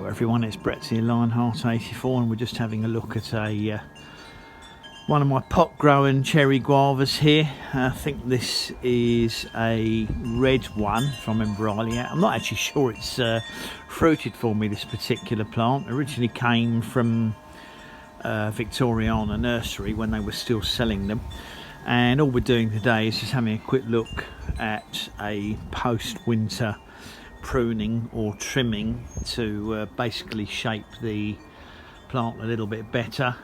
Hello everyone, it's Brett here, Lionheart84, and we're just having a look at a one of my pot growing cherry guavas here. I think this is a red one, if I remember rightly. I'm not actually sure it's fruited for me, this particular plant. It originally came from Victoriana nursery when they were still selling them, and all we're doing today is just having a quick look at a post-winter pruning or trimming to basically shape the plant a little bit better,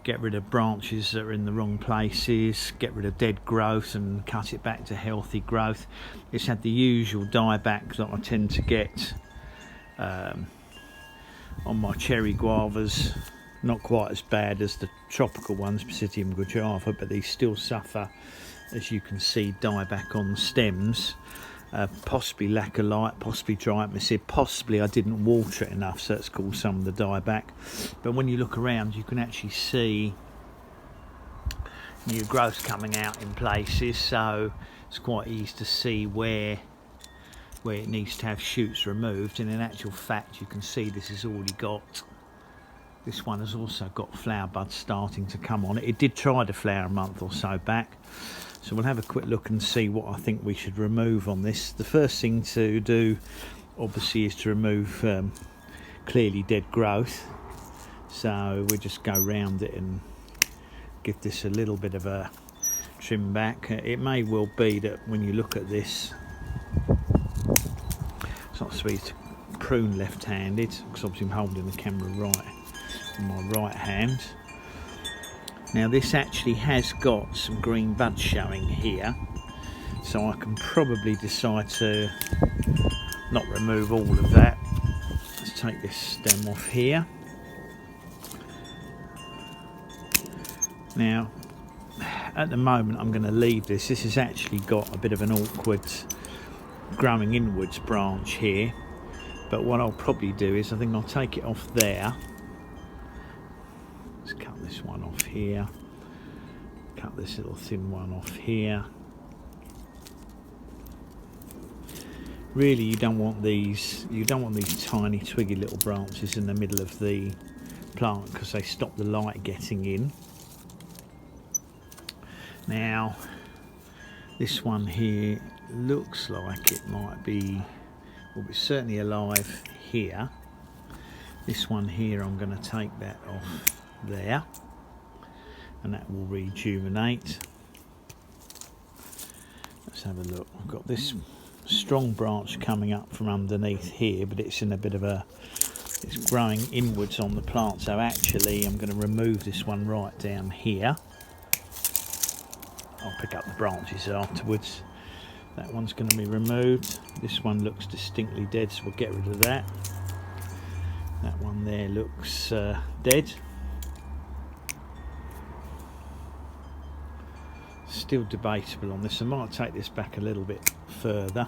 get rid of branches that are in the wrong places, get rid of dead growth and cut it back to healthy growth. It's had the usual dieback that I tend to get on my cherry guavas. Not quite as bad as the tropical ones, Psidium guava, but they still suffer, as you can see, dieback on the stems. Possibly lack of light, possibly dry atmosphere, possibly I didn't water it enough, so it's caused some of the dieback. But when you look around, you can actually see new growth coming out in places, so it's quite easy to see where it needs to have shoots removed. And in actual fact, you can see this has already got, this one has also got flower buds starting to come on it. It did try to flower a month or so back. So we'll have a quick look and see what I think we should remove on this. The first thing to do, obviously, is to remove clearly dead growth. So we'll just go round it and give this a little bit of a trim back. It may well be that when you look at this, it's not supposed to prune left-handed, because obviously I'm holding the camera right in my right hand. Now this actually has got some green buds showing here, so I can probably decide to not remove all of that. Let's take this stem off here. Now at the moment I'm going to leave this. This has actually got a bit of an awkward growing inwards branch here, but what I'll probably do is I think I'll take it off there. Let's cut this one off here, cut this little thin one off here. Really, you don't want these tiny twiggy little branches in the middle of the plant, because they stop the light getting in. Now this one here looks like it might be, well, it's certainly alive here. This one here, I'm going to take that off there, and that will rejuvenate. Let's have a look. I've got this strong branch coming up from underneath here, but it's in a bit of a, it's growing inwards on the plant, so actually I'm going to remove this one right down here. I'll pick up the branches afterwards. That one's going to be removed. This one looks distinctly dead, so we'll get rid of that. That one there looks dead. Still debatable on this. I might take this back a little bit further.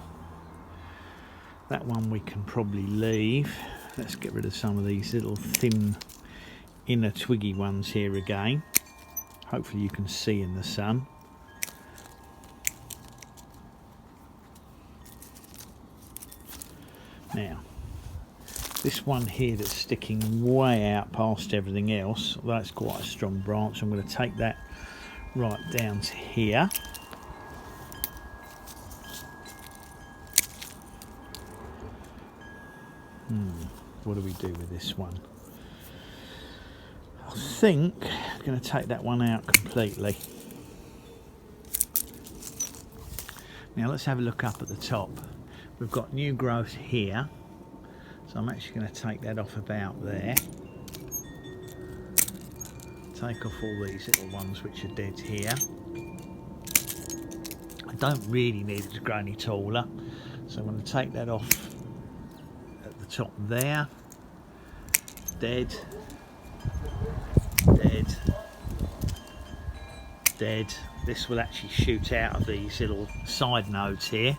That one we can probably leave. Let's get rid of some of these little thin inner twiggy ones here again. Hopefully you can see in the sun. Now this one here that's sticking way out past everything else, although it's quite a strong branch, I'm going to take that right down to here. What do we do with this one? I think I'm going to take that one out completely. Now let's have a look up at the top. We've got new growth here, so I'm actually going to take that off about there. Take off all these little ones which are dead here. I don't really need it to grow any taller, so I'm going to take that off at the top there. Dead, dead, dead. This will actually shoot out of these little side nodes here.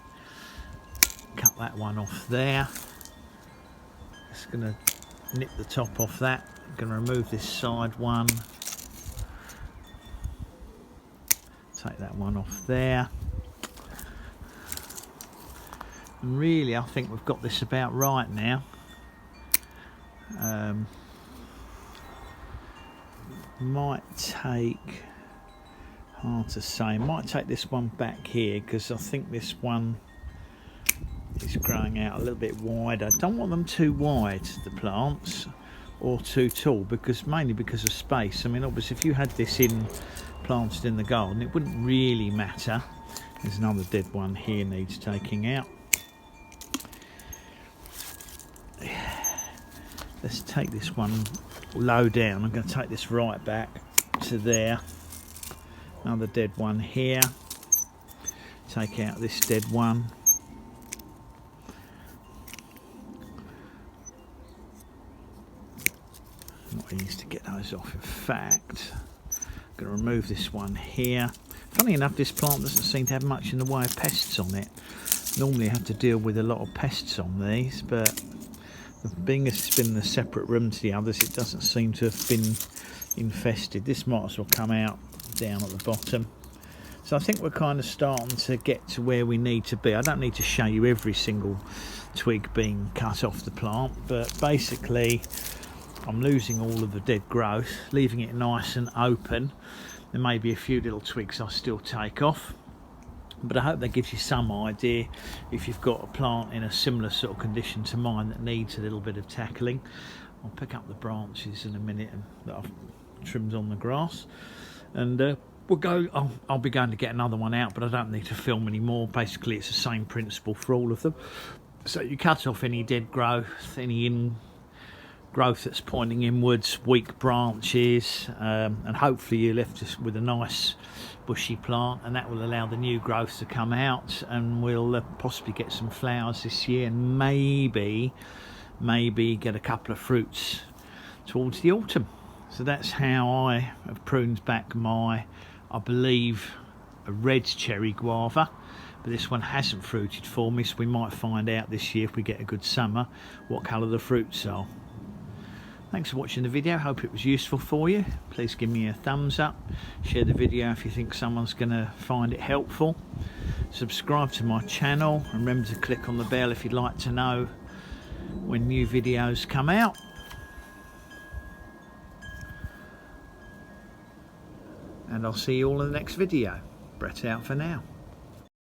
Cut that one off there. Just going to nip the top off that. I'm going to remove this side one. Take that one off there. And really, I think we've got this about right now. Might take, hard to say, might take this one back here because I think this one is growing out a little bit wider. I don't want them too wide, the plants, or too tall, because mainly because of space. I mean, obviously if you had this planted in the garden, it wouldn't really matter. There's another dead one here, needs taking out. Let's take this one low down. I'm going to take this right back to there. Another dead one here. Take out this dead one. Not easy to get those off, in fact. I'm going to remove this one here. Funny enough, this plant doesn't seem to have much in the way of pests on it. Normally I have to deal with a lot of pests on these, but being as it's been in a separate room to the others, it doesn't seem to have been infested. This might as well come out down at the bottom. So I think we're kind of starting to get to where we need to be. I don't need to show you every single twig being cut off the plant, but basically I'm losing all of the dead growth, leaving it nice and open. There may be a few little twigs I'll still take off, but I hope that gives you some idea if you've got a plant in a similar sort of condition to mine that needs a little bit of tackling. I'll pick up the branches in a minute that I've trimmed on the grass, and we'll go. I'll be going to get another one out, but I don't need to film anymore. Basically it's the same principle for all of them. So you cut off any dead growth, any growth that's pointing inwards, weak branches, and hopefully you're left with a nice bushy plant, and that will allow the new growth to come out, and we'll possibly get some flowers this year, and maybe get a couple of fruits towards the autumn. So that's how I have pruned back my, I believe, a red cherry guava, but this one hasn't fruited for me, so we might find out this year if we get a good summer what colour the fruits are. Thanks for watching the video. Hope it was useful for you. Please give me a thumbs up. Share the video if you think someone's going to find it helpful. Subscribe to my channel. Remember to click on the bell if you'd like to know when new videos come out. And I'll see you all in the next video. Brett out for now.